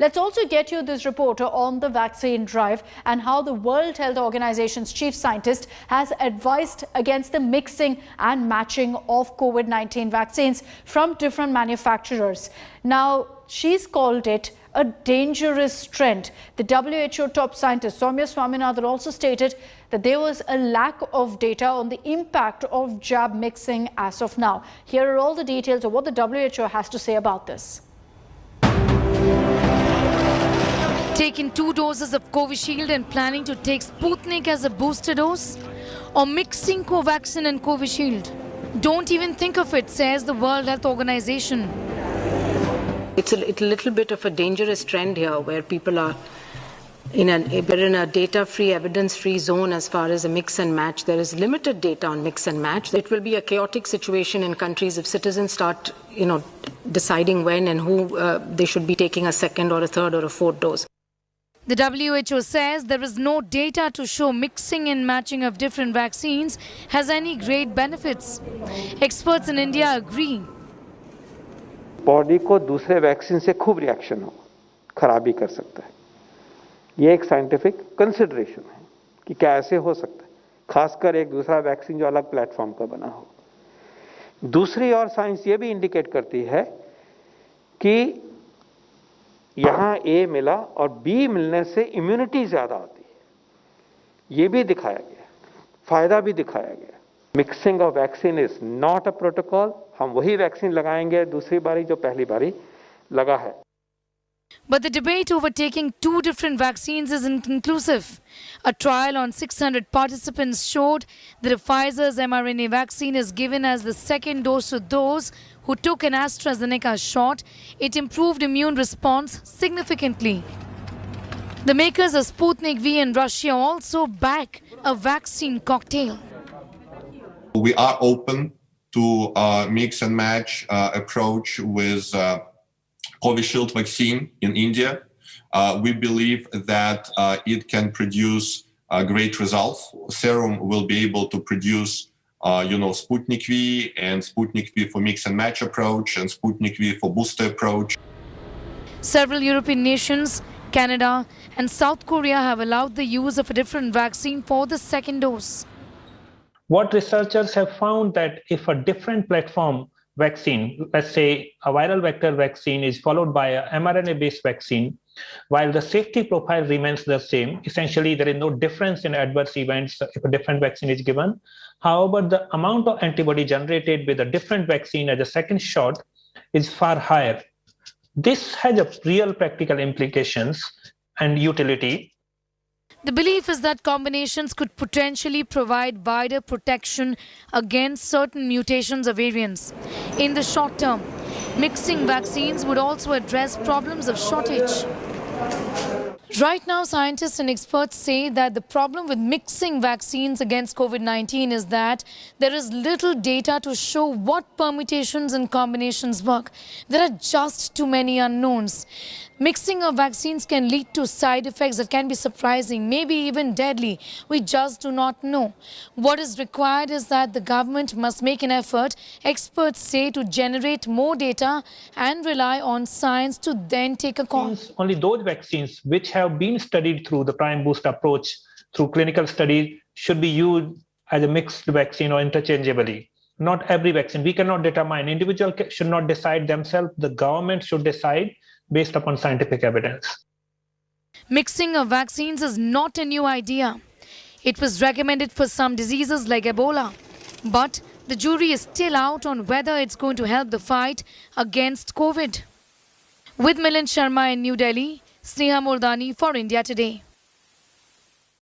Let's also get you this report on the vaccine drive and how the World Health Organization's chief scientist has advised against the mixing and matching of COVID-19 vaccines from different manufacturers. Now, she's called it a dangerous trend. The WHO top scientist Soumya Swaminathan also stated that there was a lack of data on the impact of jab mixing as of now. Here are all the details of what the WHO has to say about this. Taking 2 doses of Covishield and planning to take Sputnik as a booster dose? Or mixing Covaxin and Covishield? Don't even think of it, says the World Health Organization. It's a little bit of a dangerous trend here where people are in a data-free, evidence-free zone as far as a mix and match. There is limited data on mix and match. It will be a chaotic situation in countries if citizens start, deciding when and who they should be taking a second or a third or a fourth dose. The WHO says there is no data to show mixing and matching of different vaccines has any great benefits. Experts in India agree. Body को दूसरे vaccine से खूब reaction हो, खराबी कर सकता है. ये एक साइंटिफिक कंसिडरेशन है कि क्या ऐसे हो सकता है, खासकर एक दूसरा वैक्सीन जो अलग प्लेटफॉर्म का बना हो. दूसरी और साइंस ये भी इंडिकेट करती है कि यहां ए मिला और बी मिलने से इम्यूनिटी ज्यादा होती है. ये भी दिखाया गया, फायदा भी दिखाया गया. Mixing of vaccine is not a protocol. हम वही वैक्सीन लगाएंगे दूसरी बारी जो पहली बारी लगा है. But the debate over taking 2 different vaccines is inconclusive. A trial on 600 participants showed that if Pfizer's mRNA vaccine is given as the second dose to those who took an AstraZeneca shot, it improved immune response significantly. The makers of Sputnik V in Russia also back a vaccine cocktail. We are open to mix and match approach with Covishield vaccine in India. We believe that it can produce great results. Serum will be able to produce, Sputnik V and Sputnik V for mix and match approach and Sputnik V for booster approach. Several European nations, Canada and South Korea have allowed the use of a different vaccine for the second dose. What researchers have found that if a different platform vaccine, let's say a viral vector vaccine, is followed by a mRNA-based vaccine, while the safety profile remains the same, essentially there is no difference in adverse events if a different vaccine is given. However, the amount of antibody generated with a different vaccine as a second shot is far higher. This has a real practical implications and utility. The belief is that combinations could potentially provide wider protection against certain mutations or variants. In the short term, mixing vaccines would also address problems of shortage. Right now, scientists and experts say that the problem with mixing vaccines against COVID-19 is that there is little data to show what permutations and combinations work. There are just too many unknowns. Mixing of vaccines can lead to side effects that can be surprising, maybe even deadly. We just do not know. What is required is that the government must make an effort, experts say, to generate more data and rely on science to then take a call. Only those vaccines which have been studied through the prime boost approach, through clinical studies, should be used as a mixed vaccine or interchangeably. Not every vaccine. We cannot determine. Individuals should not decide themselves. The government should decide based upon scientific evidence. Mixing of vaccines is not a new idea. It was recommended for some diseases like Ebola. But the jury is still out on whether it's going to help the fight against COVID. With Milind Sharma in New Delhi, Sneha Murdani for India Today.